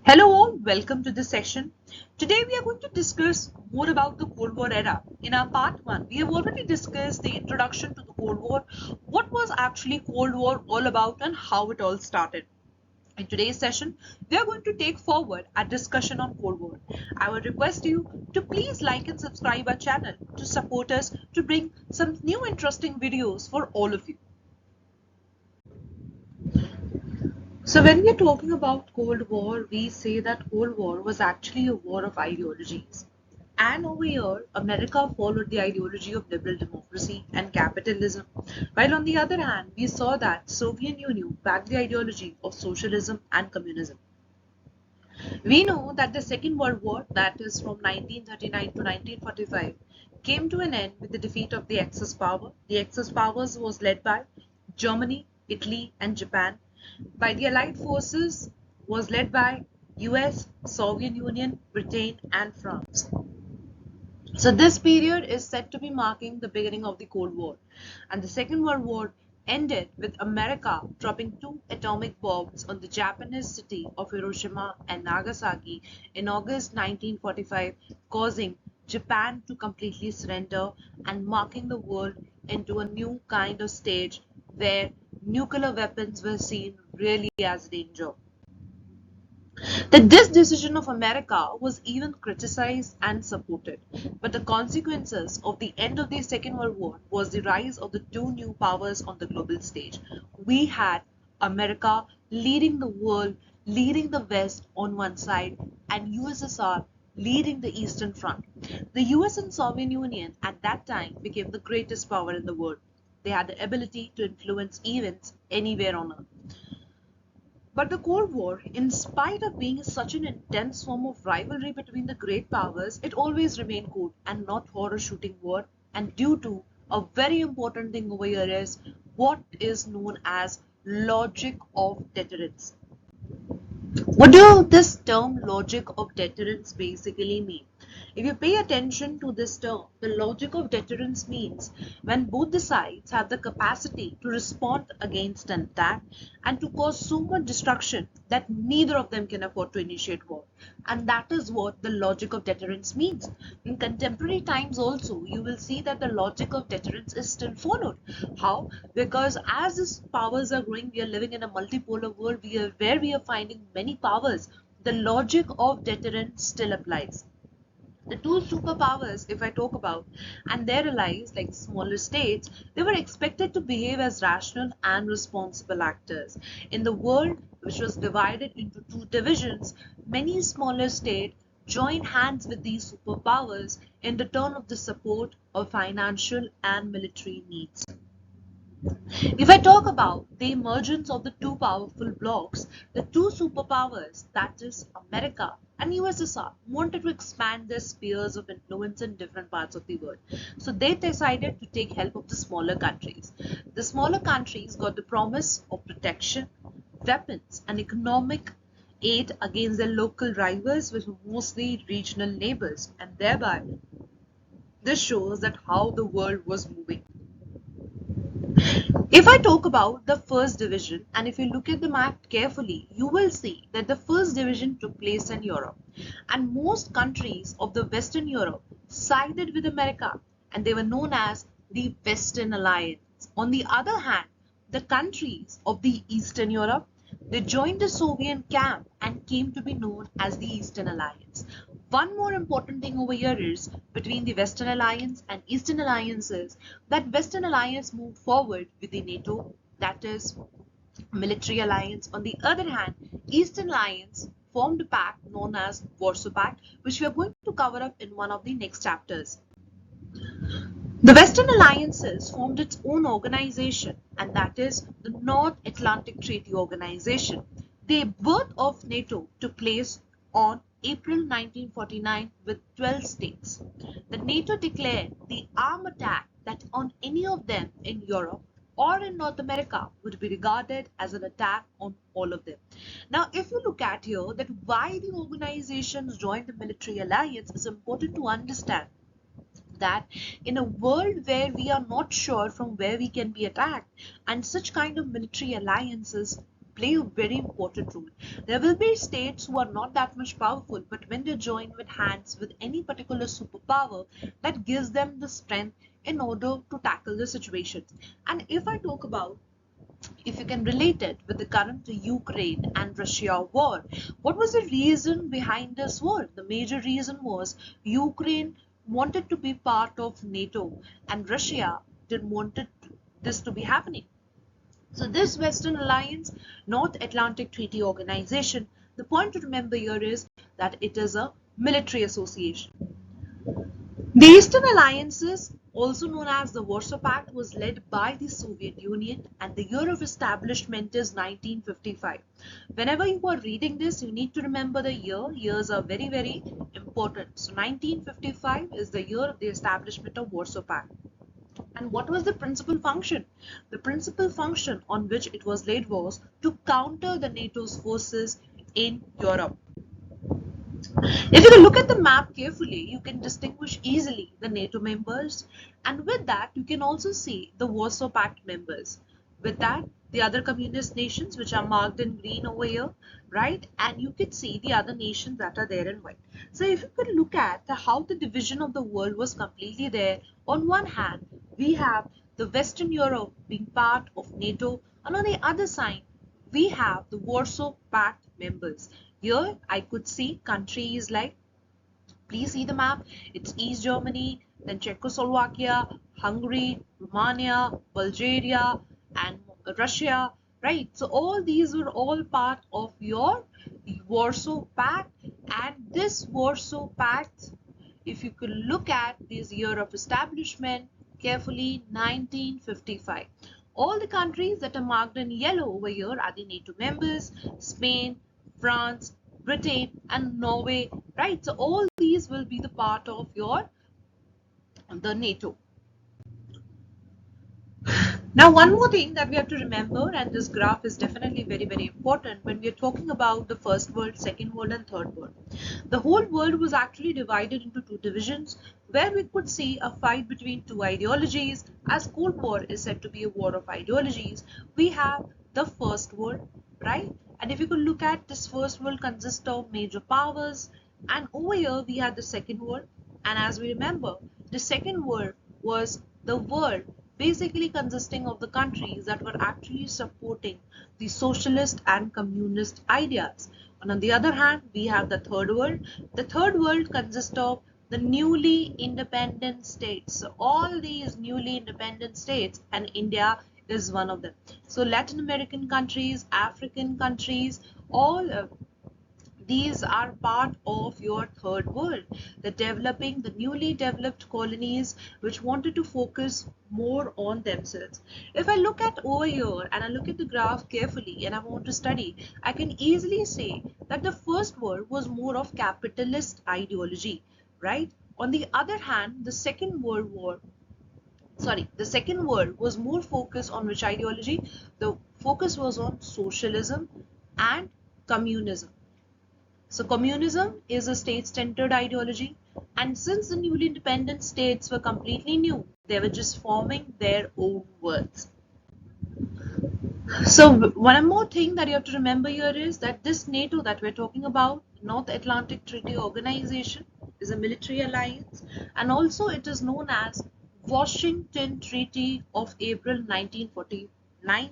Hello all, welcome to this session. Today we are going to discuss more about the Cold War era. In our part 1, we have already discussed the introduction to the Cold War, what was actually Cold War all about and how it all started. In today's session, we are going to take forward a discussion on Cold War. I would request you to please like and subscribe our channel to support us to bring some new interesting videos for all of you. So when we are talking about Cold War, we say that Cold War was actually a war of ideologies. And over here, America followed the ideology of liberal democracy and capitalism, while on the other hand, we saw that Soviet Union backed the ideology of socialism and communism. We know that the Second World War, that is from 1939 to 1945, came to an end with the defeat of the Axis power. The Axis powers was led by Germany, Italy, and Japan. By the Allied forces was led by US, Soviet Union, Britain, and France. So this period is said to be marking the beginning of the Cold War, and the Second World War ended with America dropping 2 atomic bombs on the Japanese city of Hiroshima and Nagasaki in August 1945, causing Japan to completely surrender and marking the world into a new kind of stage where nuclear weapons were seen really as a danger. That this decision of America was even criticized and supported, but the consequences of the end of the Second World War was the rise of the two new powers on the global stage. We had America leading the world, leading the West on one side, and USSR leading the Eastern Front. The US and Soviet Union at that time became the greatest power in the world. They had the ability to influence events anywhere on earth. But the Cold War, in spite of being such an intense form of rivalry between the great powers, it always remained cold and not horror shooting war. And due to a very important thing over here is what is known as logic of deterrence. What does this term logic of deterrence basically mean? If you pay attention to this term, the logic of deterrence means when both the sides have the capacity to respond against an attack and to cause so much destruction that neither of them can afford to initiate war. And that is what the logic of deterrence means. In contemporary times also, you will see that the logic of deterrence is still followed. How? Because as these powers are growing, we are living in a multipolar world where we are finding many powers. The logic of deterrence still applies. The two superpowers, if I talk about, and their allies, like the smaller states, they were expected to behave as rational and responsible actors. In the world, which was divided into two divisions, many smaller states joined hands with these superpowers in return of the support of financial and military needs. If I talk about the emergence of the two powerful blocs, the two superpowers, that is America and USSR, wanted to expand their spheres of influence in different parts of the world. So they decided to take help of the smaller countries. The smaller countries got the promise of protection, weapons, and economic aid against their local rivals, which were mostly regional neighbors, and thereby this shows that how the world was moving. If I talk about the first division, and if you look at the map carefully, you will see that the first division took place in Europe, and most countries of the Western Europe sided with America, and they were known as the Western Alliance. On the other hand, the countries of the Eastern Europe, they joined the Soviet camp and came to be known as the Eastern Alliance. One more important thing over here is between the Western Alliance and Eastern Alliances, that Western Alliance moved forward with the NATO, that is military alliance. On the other hand, Eastern Alliance formed a pact known as Warsaw Pact, which we are going to cover up in one of the next chapters. The Western Alliances formed its own organization, and that is the North Atlantic Treaty Organization. The birth of NATO took place on April 1949 with 12 states. The NATO declared the armed attack that on any of them in Europe or in North America would be regarded as an attack on all of them. Now, if you look at here that why the organizations joined the military alliance, is important to understand that in a world where we are not sure from where we can be attacked, and such kind of military alliances play a very important role. There will be states who are not that much powerful, but when they join with hands with any particular superpower, that gives them the strength in order to tackle the situations. And if I talk about, if you can relate it with the current Ukraine and Russia war, what was the reason behind this war? The major reason was Ukraine wanted to be part of NATO and Russia didn't want this to be happening. So this Western Alliance, North Atlantic Treaty Organization, the point to remember here is that it is a military association. The Eastern Alliances, also known as the Warsaw Pact, was led by the Soviet Union and the year of establishment is 1955. Whenever you are reading this, you need to remember the year. Years are very, very important. So 1955 is the year of the establishment of Warsaw Pact. And what was the principal function? The principal function on which it was laid was to counter the NATO's forces in Europe. If you look at the map carefully, you can distinguish easily the NATO members, and with that, you can also see the Warsaw Pact members. With that, the other communist nations, which are marked in green over here, right? And you can see the other nations that are there in white. So if you could look at how the division of the world was completely there, on one hand, we have the Western Europe being part of NATO, and on the other side, we have the Warsaw Pact members. Here I could see countries like, please see the map, it's East Germany, then Czechoslovakia, Hungary, Romania, Bulgaria, and Russia, right? So all these were all part of your Warsaw Pact, and this Warsaw Pact, if you could look at this year of establishment carefully, 1955. All the countries that are marked in yellow over here are the NATO members: Spain, France, Britain, and Norway, right? So all these will be the part of the NATO. Now, one more thing that we have to remember, and this graph is definitely very, very important when we are talking about the First World, Second World, and Third World. The whole world was actually divided into two divisions where we could see a fight between two ideologies. As Cold War is said to be a war of ideologies, we have the First World, right? And if you could look at this First World consists of major powers, and over here we had the Second World. And as we remember, the Second World was the world basically consisting of the countries that were actually supporting the socialist and communist ideas. And on the other hand, we have the Third World. The Third World consists of the newly independent states. So all these newly independent states, and India is one of them. So Latin American countries, African countries, all these are part of your Third World, the newly developed colonies which wanted to focus more on themselves. If I look at over here and I look at the graph carefully and I want to study, I can easily say that the First World was more of capitalist ideology, right? On the other hand, the Second World was more focused on which ideology? The focus was on socialism and communism. So communism is a state-centered ideology, and since the newly independent states were completely new, they were just forming their own worlds. So one more thing that you have to remember here is that this NATO that we're talking about, North Atlantic Treaty Organization, is a military alliance, and also it is known as Washington Treaty of April 1949,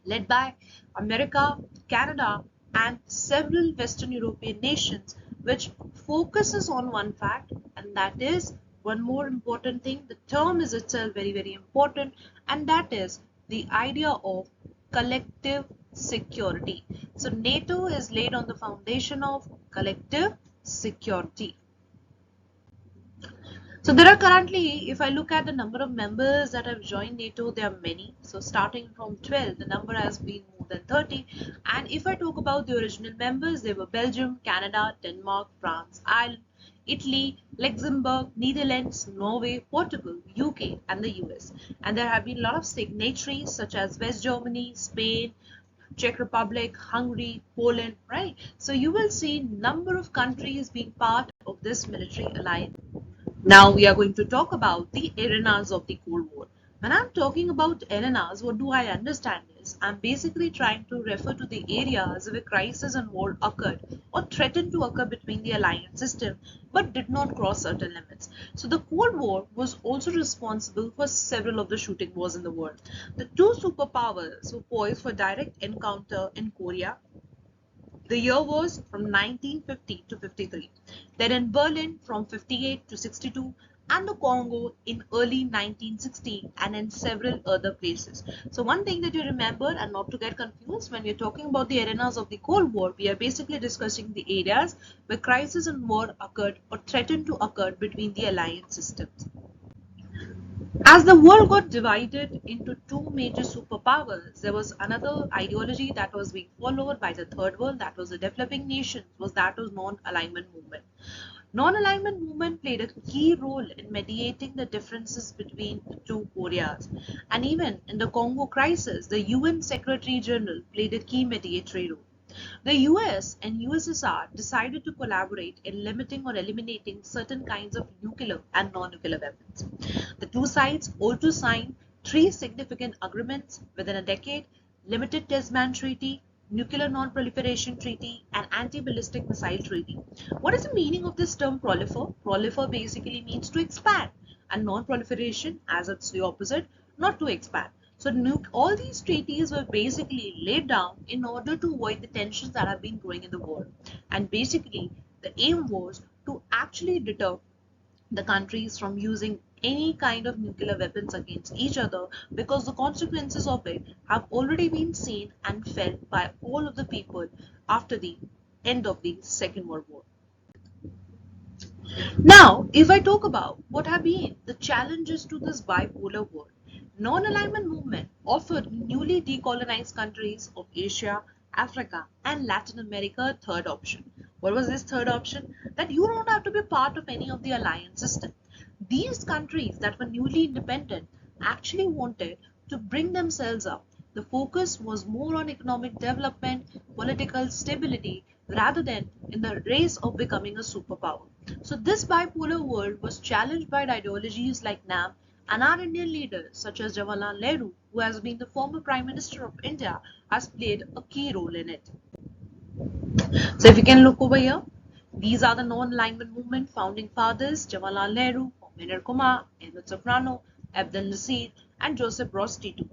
led by America, Canada, and several Western European nations, which focuses on one fact, and that is one more important thing. The term is itself very, very important, and that is the idea of collective security. So NATO is laid on the foundation of collective security. So there are currently, if I look at the number of members that have joined NATO, there are many. So starting from 12, the number has been more than 30. And if I talk about the original members, they were Belgium, Canada, Denmark, France, Ireland, Italy, Luxembourg, Netherlands, Norway, Portugal, UK, and the US. And there have been a lot of signatories such as West Germany, Spain, Czech Republic, Hungary, Poland, right? So you will see number of countries being part of this military alliance. Now we are going to talk about the arenas of the Cold War. When I'm talking about arenas, what do I understand is I'm basically trying to refer to the areas where crisis and war occurred or threatened to occur between the alliance system but did not cross certain limits. So the Cold War was also responsible for several of the shooting wars in the world. The two superpowers were poised for direct encounter in Korea. The year was from 1950 to 53, then in Berlin from 58 to 62, and the Congo in early 1960 and in several other places. So one thing that you remember and not to get confused when we're talking about the arenas of the Cold War, we are basically discussing the areas where crisis and war occurred or threatened to occur between the alliance systems. As the world got divided into two major superpowers, there was another ideology that was being followed by the third world, that was the developing nations, was that of non-alignment movement. Non-alignment movement played a key role in mediating the differences between the two Koreas. And even in the Congo crisis, the UN Secretary General played a key mediatory role. The US and USSR decided to collaborate in limiting or eliminating certain kinds of nuclear and non-nuclear weapons. The two sides also signed three significant agreements within a decade: Limited Test Ban Treaty, Nuclear Non-Proliferation Treaty, and Anti-Ballistic Missile Treaty. What is the meaning of this term prolifer? Prolifer basically means to expand, and non-proliferation, as it's the opposite, not to expand. So all these treaties were basically laid down in order to avoid the tensions that have been growing in the world. And basically, the aim was to actually deter the countries from using any kind of nuclear weapons against each other, because the consequences of it have already been seen and felt by all of the people after the end of the Second World War. Now, if I talk about what have been the challenges to this bipolar world, non-alignment movement offered newly decolonized countries of Asia, Africa, and Latin America a third option. What was this third option? That you don't have to be part of any of the alliance system. These countries that were newly independent actually wanted to bring themselves up. The focus was more on economic development, political stability, rather than in the race of becoming a superpower. So this bipolar world was challenged by ideologies like NAM, and our Indian leaders such as Jawaharlal Nehru, who has been the former Prime Minister of India, has played a key role in it. So if you can look over here, these are the non-alignment movement founding fathers: Jawaharlal Nehru, Homi Kumar, Ahmed Safrano, Abdel Nasir, and Joseph Broz Tito.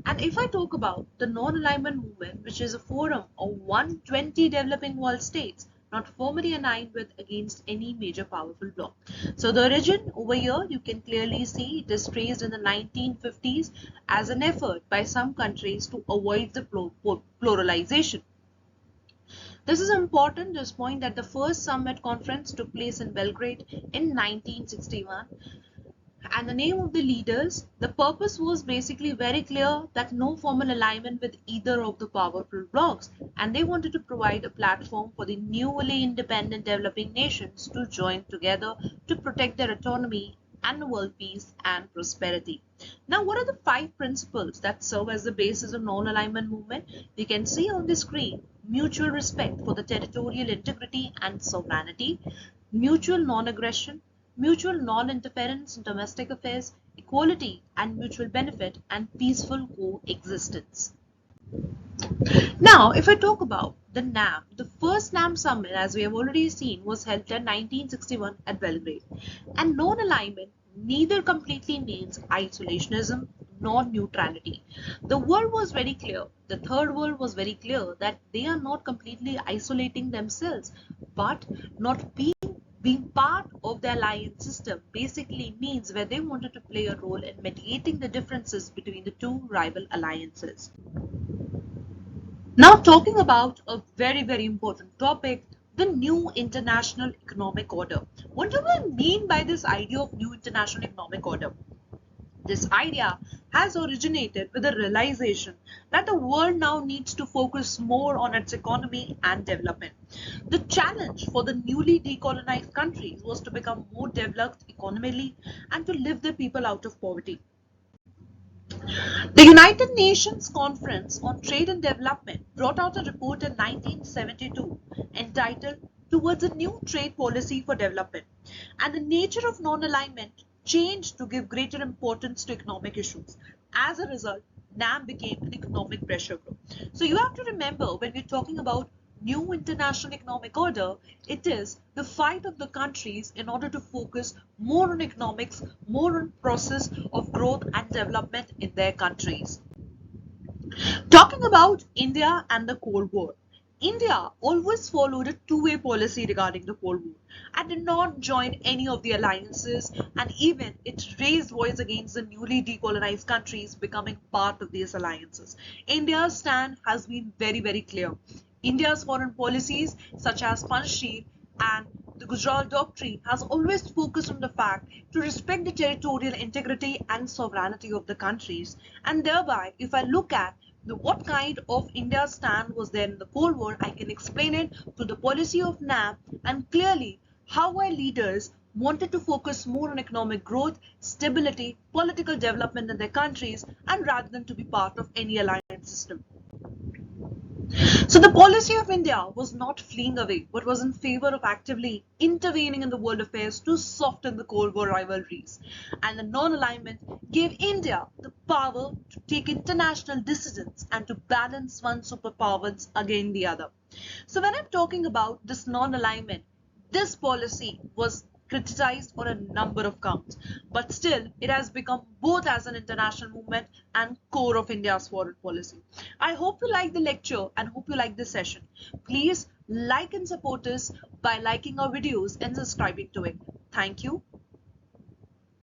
And if I talk about the non-alignment movement, which is a forum of 120 developing world states, not formally aligned with against any major powerful bloc. So the origin over here, you can clearly see it is traced in the 1950s as an effort by some countries to avoid the pluralization. This is important, this point, that the first summit conference took place in Belgrade in 1961, and the name of the leaders, the purpose was basically very clear, that no formal alignment with either of the powerful blocs, and they wanted to provide a platform for the newly independent developing nations to join together to protect their autonomy and world peace and prosperity. Now, what are the 5 principles that serve as the basis of non-alignment movement? You can see on the screen: mutual respect for the territorial integrity and sovereignty, mutual non-aggression, mutual non-interference in domestic affairs, equality and mutual benefit, and peaceful coexistence. Now, if I talk about the NAM, the first NAM summit, as we have already seen, was held in 1961 at Belgrade. And non-alignment neither completely means isolationism nor neutrality. The world was very clear, the third world was very clear, that they are not completely isolating themselves, but not being part of the alliance system basically means where they wanted to play a role in mediating the differences between the two rival alliances. Now, talking about a very, very important topic, the new international economic order. What do we mean by this idea of new international economic order? This idea has originated with the realization that the world now needs to focus more on its economy and development. The challenge for the newly decolonized countries was to become more developed economically and to lift the people out of poverty. The United Nations Conference on Trade and Development brought out a report in 1972 entitled Towards a New Trade Policy for Development. And the nature of non-alignment changed to give greater importance to economic issues. As a result, NAM became an economic pressure group. So you have to remember, when we're talking about new international economic order, it is the fight of the countries in order to focus more on economics, more on process of growth and development in their countries. Talking about India and the Cold War. India always followed a two-way policy regarding the Cold War and did not join any of the alliances, and even it raised voice against the newly decolonized countries becoming part of these alliances. India's stand has been very, very clear. India's foreign policies such as Panchsheel and the Gujarat Doctrine has always focused on the fact to respect the territorial integrity and sovereignty of the countries. And thereby, if I look at what kind of India's stand was there in the Cold War, I can explain it to the policy of NAM and clearly how our leaders wanted to focus more on economic growth, stability, political development in their countries, and rather than to be part of any alliance system. So the policy of India was not fleeing away, but was in favor of actively intervening in the world affairs to soften the Cold War rivalries. And the non-alignment gave India the power to take international decisions and to balance one superpower against the other. So when I'm talking about this non-alignment, this policy was criticized on a number of counts, but still it has become both as an international movement and core of India's foreign policy. I hope you like the lecture and hope you like this session. Please like and support us by liking our videos and subscribing to it. Thank you.